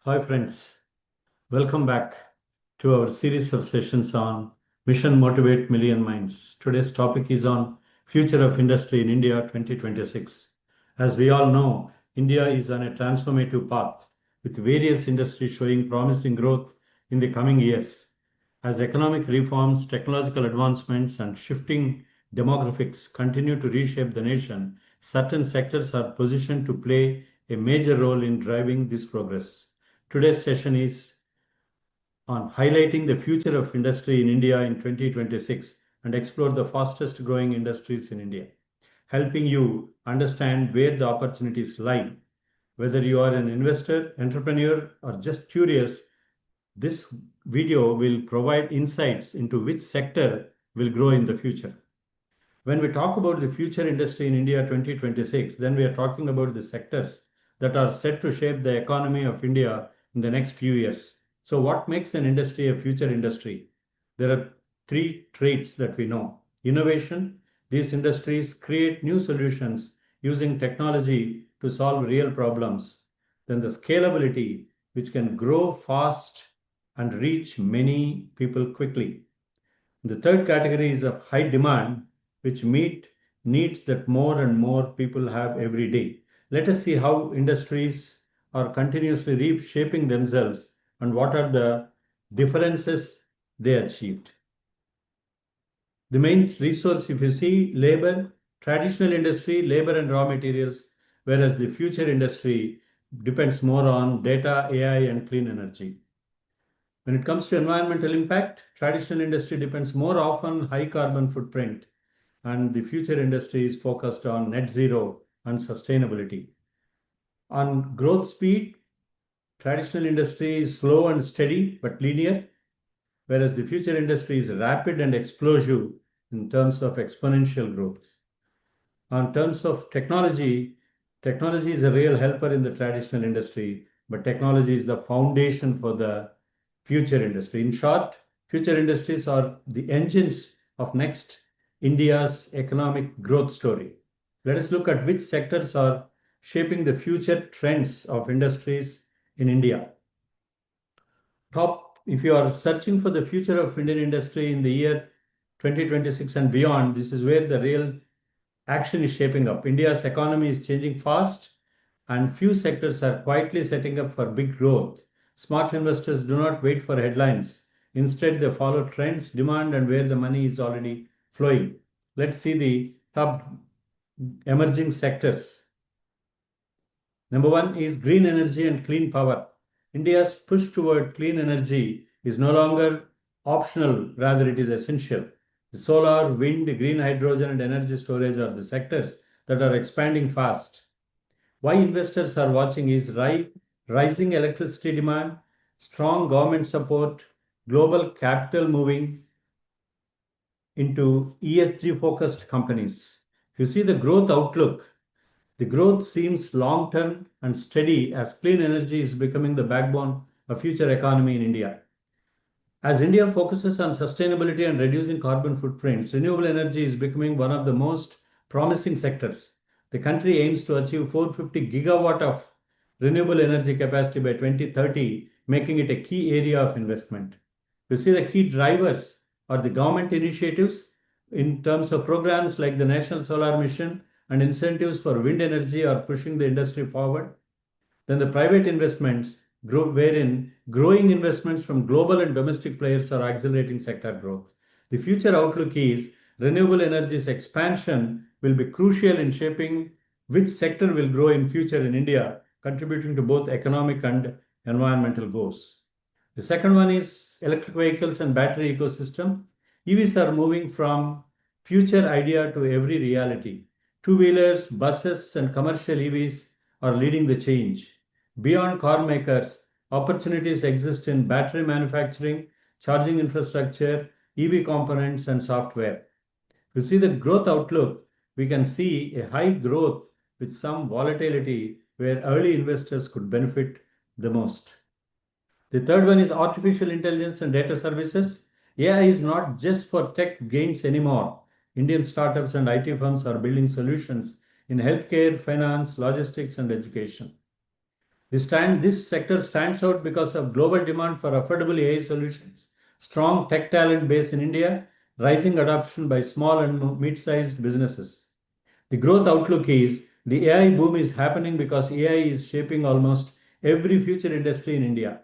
Hi, friends. Welcome back to our series of sessions on Mission Motivate Million Minds. Today's topic is on Future of Industry in India 2026. As we all know, India is on a transformative path with various industries showing promising growth in the coming years. As economic reforms, technological advancements, and shifting demographics continue to reshape the nation, certain sectors are positioned to play a major role in driving this progress. Today's session is on highlighting the future of industry in India in 2026 and explore the fastest growing industries in India, helping you understand where the opportunities lie. Whether you are an investor, entrepreneur, or just curious, this video will provide insights into which sector will grow in the future. When we talk about the future industry in India 2026, then we are talking about the sectors that are set to shape the economy of India in the next few years. So, what makes an industry a future industry? There are three traits that we know: innovation, these industries create new solutions using technology to solve real problems. Then, the scalability, which can grow fast and reach many people quickly. The third category is of high demand, which meet needs that more and more people have every day. Let us see how industries are continuously reshaping themselves and what are the differences they achieved. The main resource, if you see labor, traditional industry, labor and raw materials, whereas the future industry depends more on data, AI, and clean energy. When it comes to environmental impact, traditional industry depends more often high carbon footprint, and the future industry is focused on net zero and sustainability. On growth speed, traditional industry is slow and steady but linear, whereas the future industry is rapid and explosive in terms of exponential growth. On terms of technology, technology is a real helper in the traditional industry, but technology is the foundation for the future industry. In short, future industries are the engines of next India's economic growth story. Let us look at which sectors are shaping the future trends of industries in India. Top, if you are searching for the future of Indian industry in the year 2026 and beyond, this is where the real action is shaping up. India's economy is changing fast, and few sectors are quietly setting up for big growth. Smart investors do not wait for headlines. Instead, they follow trends, demand, and where the money is already flowing. Let's see the top emerging sectors. Number one is green energy and clean power. India's push toward clean energy is no longer optional, rather, it is essential. The solar, wind, green hydrogen, and energy storage are the sectors that are expanding fast. Why investors are watching is rising electricity demand, strong government support, global capital moving into ESG focused companies. If you see the growth outlook, the growth seems long term and steady as clean energy is becoming the backbone of future economy in India. As India focuses on sustainability and reducing carbon footprints, renewable energy is becoming one of the most promising sectors. The country aims to achieve 450 gigawatt of renewable energy capacity by 2030, making it a key area of investment. You see, the key drivers are the government initiatives in terms of programs like the National Solar Mission and incentives for wind energy are pushing the industry forward. Then the private investments grow, wherein growing investments from global and domestic players are accelerating sector growth. The future outlook is renewable energy's expansion will be crucial in shaping which sector will grow in future in India, contributing to both economic and environmental goals. The second one is electric vehicles and battery ecosystem. EVs are moving from future idea to every reality. Two-wheelers, buses, and commercial EVs are leading the change. Beyond car makers, opportunities exist in battery manufacturing, charging infrastructure, EV components, and software. To see the growth outlook, we can see a high growth with some volatility where early investors could benefit the most. The third one is artificial intelligence and data services. AI is not just for tech gains anymore. Indian startups and IT firms are building solutions in healthcare, finance, logistics, and education. This sector stands out because of global demand for affordable AI solutions, strong tech talent base in India, rising adoption by small and mid-sized businesses. The growth outlook is the AI boom is happening because AI is shaping almost every future industry in India.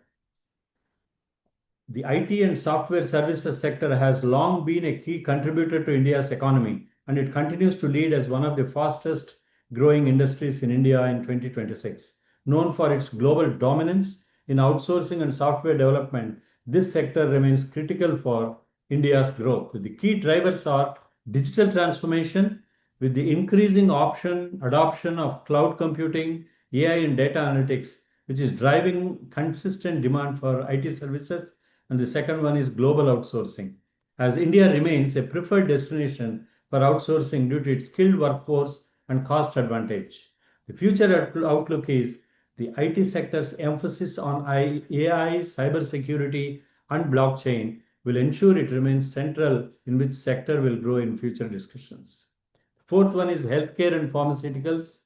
The IT and software services sector has long been a key contributor to India's economy, and it continues to lead as one of the fastest growing industries in India in 2026. Known for its global dominance in outsourcing and software development, this sector remains critical for India's growth. The key drivers are digital transformation with the increasing option adoption of cloud computing, AI and data analytics, which is driving consistent demand for IT services, and the second one is global outsourcing. As India remains a preferred destination for outsourcing due to its skilled workforce and cost advantage. The future outlook is the IT sector's emphasis on AI, cybersecurity, and blockchain will ensure it remains central in which sector will grow in future discussions. Fourth one is healthcare and pharmaceuticals.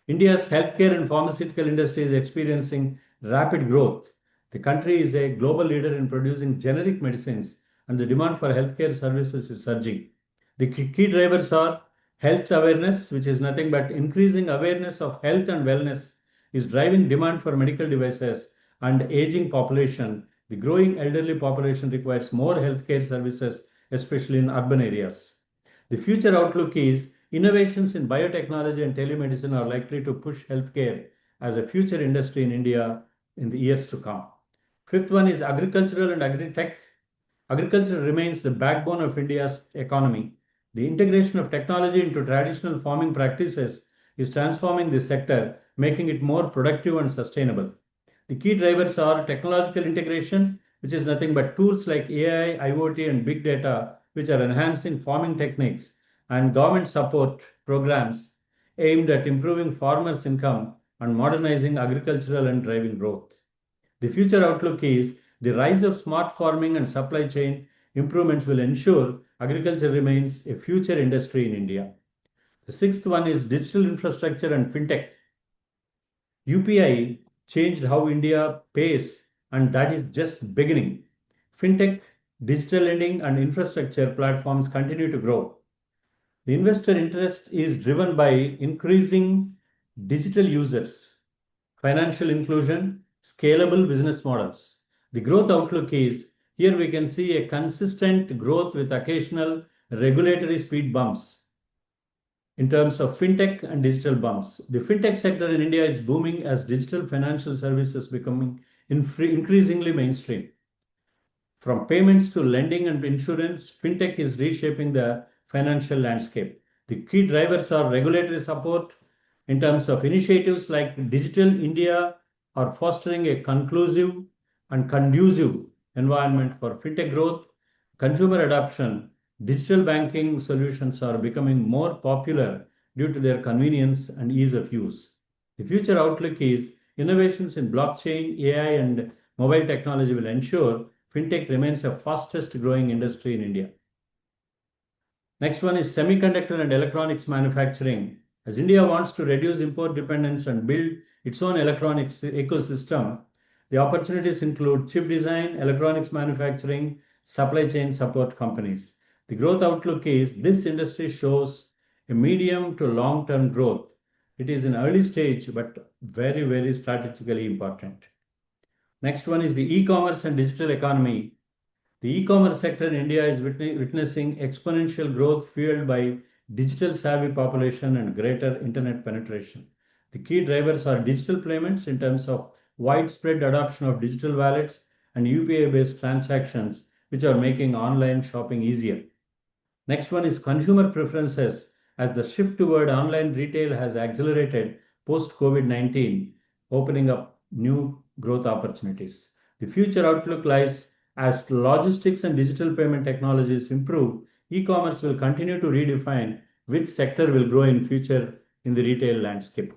India's healthcare and pharmaceutical industry is experiencing rapid growth. The country is a global leader in producing generic medicines, and the demand for healthcare services is surging. The key drivers are health awareness, which is nothing but increasing awareness of health and wellness, is driving demand for medical devices, and aging population. The growing elderly population requires more healthcare services, especially in urban areas. The future outlook is innovations in biotechnology and telemedicine are likely to push healthcare as a future industry in India in the years to come. Fifth one is agricultural and agri-tech. Agriculture remains the backbone of India's economy. The integration of technology into traditional farming practices is transforming this sector, making it more productive and sustainable. The key drivers are technological integration, which is nothing but tools like AI, IoT, and big data, which are enhancing farming techniques, and government support programs aimed at improving farmers' income and modernizing agricultural and driving growth. The future outlook is the rise of smart farming and supply chain improvements will ensure agriculture remains a future industry in India. The sixth one is digital infrastructure and fintech. UPI changed how India pays, and that is just beginning. Fintech, digital lending, and infrastructure platforms continue to grow. The investor interest is driven by increasing digital users, financial inclusion, scalable business models. The growth outlook is here we can see a consistent growth with occasional regulatory speed bumps in terms of fintech and digital bumps. The fintech sector in India is booming as digital financial services becoming increasingly mainstream. From payments to lending and insurance, fintech is reshaping the financial landscape. The key drivers are regulatory support in terms of initiatives like Digital India are fostering a conclusive and conducive environment for fintech growth, consumer adoption. Digital banking solutions are becoming more popular due to their convenience and ease of use. The future outlook is innovations in blockchain, AI, and mobile technology will ensure fintech remains the fastest growing industry in India. Next one is semiconductor and electronics manufacturing. As India wants to reduce import dependence and build its own electronics ecosystem, the opportunities include chip design, electronics manufacturing, supply chain support companies. The growth outlook is this industry shows a medium to long term growth. It is in early stage but very, very strategically important. Next one is the e-commerce and digital economy. The e-commerce sector in India is witnessing exponential growth fueled by digital savvy population and greater internet penetration. The key drivers are digital payments in terms of widespread adoption of digital wallets and UPI based transactions, which are making online shopping easier. Next one is consumer preferences as the shift toward online retail has accelerated post COVID 19, opening up new growth opportunities. The future outlook lies as logistics and digital payment technologies improve, e-commerce will continue to redefine which sector will grow in future in the retail landscape.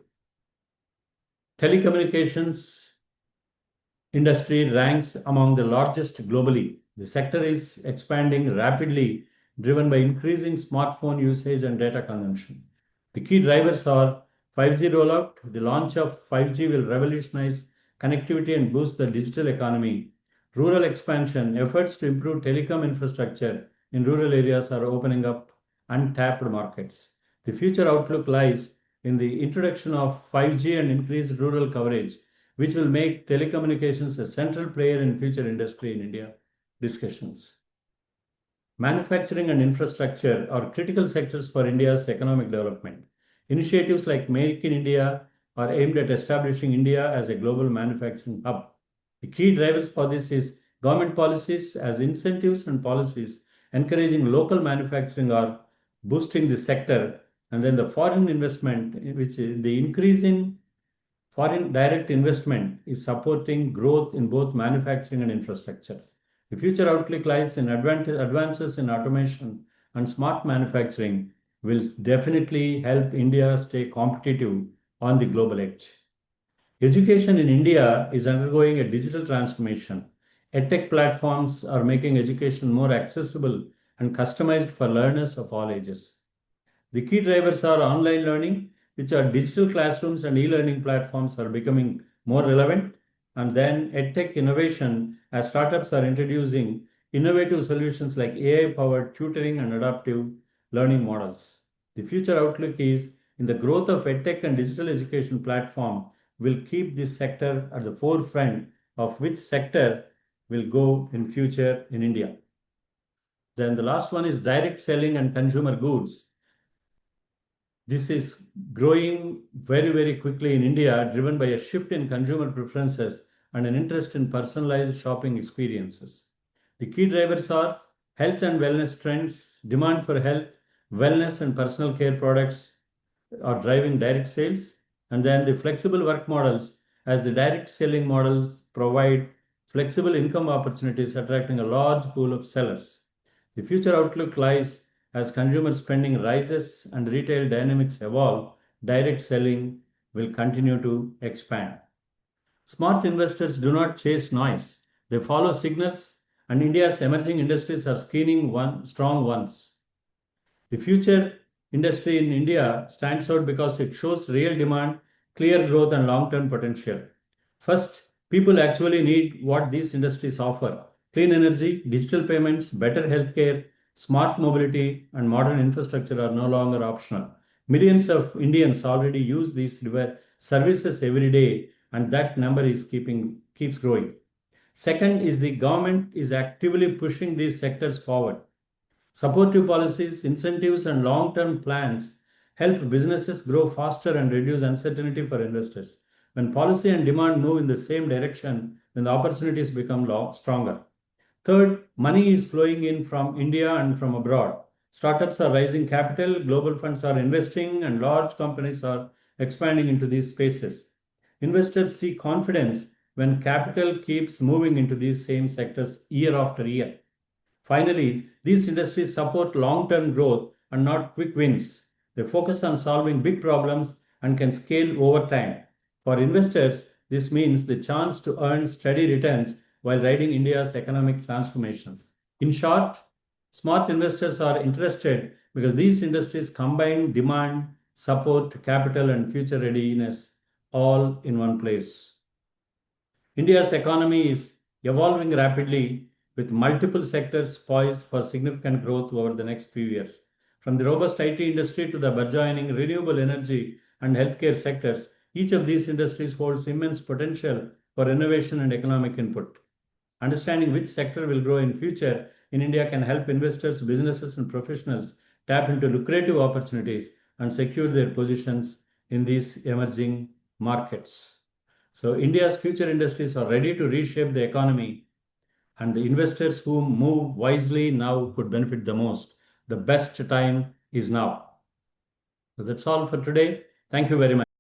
Telecommunications industry ranks among the largest globally. The sector is expanding rapidly, driven by increasing smartphone usage and data consumption. The key drivers are 5G rollout, the launch of 5G will revolutionize connectivity and boost the digital economy. Rural expansion, efforts to improve telecom infrastructure in rural areas are opening up untapped markets. The future outlook lies in the introduction of 5G and increased rural coverage, which will make telecommunications a central player in future industry in India discussions. Manufacturing and infrastructure are critical sectors for India's economic development. Initiatives like Make in India are aimed at establishing India as a global manufacturing hub. The key drivers for this is government policies as incentives and policies encouraging local manufacturing are boosting the sector, and then the foreign investment, which is the increase in foreign direct investment is supporting growth in both manufacturing and infrastructure. The future outlook lies in advances in automation and smart manufacturing will definitely help India stay competitive on the global edge. Education in India is undergoing a digital transformation. EdTech platforms are making education more accessible and customized for learners of all ages. The key drivers are online learning, which are digital classrooms and e-learning platforms are becoming more relevant. And then edtech innovation, as startups are introducing innovative solutions like AI-powered tutoring and adaptive learning models. The future outlook is in the growth of edtech and digital education platform will keep this sector at the forefront of which sector will go in future in India. Then the last one is direct selling and consumer goods. This is growing very, very quickly in India, driven by a shift in consumer preferences and an interest in personalized shopping experiences. The key drivers are health and wellness trends, demand for health, wellness, and personal care products are driving direct sales, and then the flexible work models, as the direct selling models provide flexible income opportunities, attracting a large pool of sellers. The future outlook lies as consumer spending rises and retail dynamics evolve, direct selling will continue to expand. Smart investors do not chase noise, they follow signals, and India's emerging industries are screening strong ones. The future industry in India stands out because it shows real demand, clear growth, and long term potential. First, people actually need what these industries offer: clean energy, digital payments, better healthcare, smart mobility, and modern infrastructure are no longer optional. Millions of Indians already use these services every day, and that number is keeps growing. Second is the government is actively pushing these sectors forward. Supportive policies, incentives, and long term plans help businesses grow faster and reduce uncertainty for investors. When policy and demand move in the same direction, then the opportunities become stronger. Third, money is flowing in from India and from abroad. Startups are raising capital, global funds are investing, and large companies are expanding into these spaces. Investors see confidence when capital keeps moving into these same sectors year after year. Finally, these industries support long term growth and not quick wins. They focus on solving big problems and can scale over time. For investors, this means the chance to earn steady returns while riding India's economic transformation. In short, smart investors are interested because these industries combine demand, support, capital, and future readiness all in one place. India's economy is evolving rapidly with multiple sectors poised for significant growth over the next few years. From the robust IT industry to the burgeoning renewable energy and healthcare sectors, each of these industries holds immense potential for innovation and economic input. Understanding which sector will grow in future in India can help investors, businesses, and professionals tap into lucrative opportunities and secure their positions in these emerging markets. So India's future industries are ready to reshape the economy, and the investors who move wisely now could benefit the most. The best time is now. So that's all for today. Thank you very much.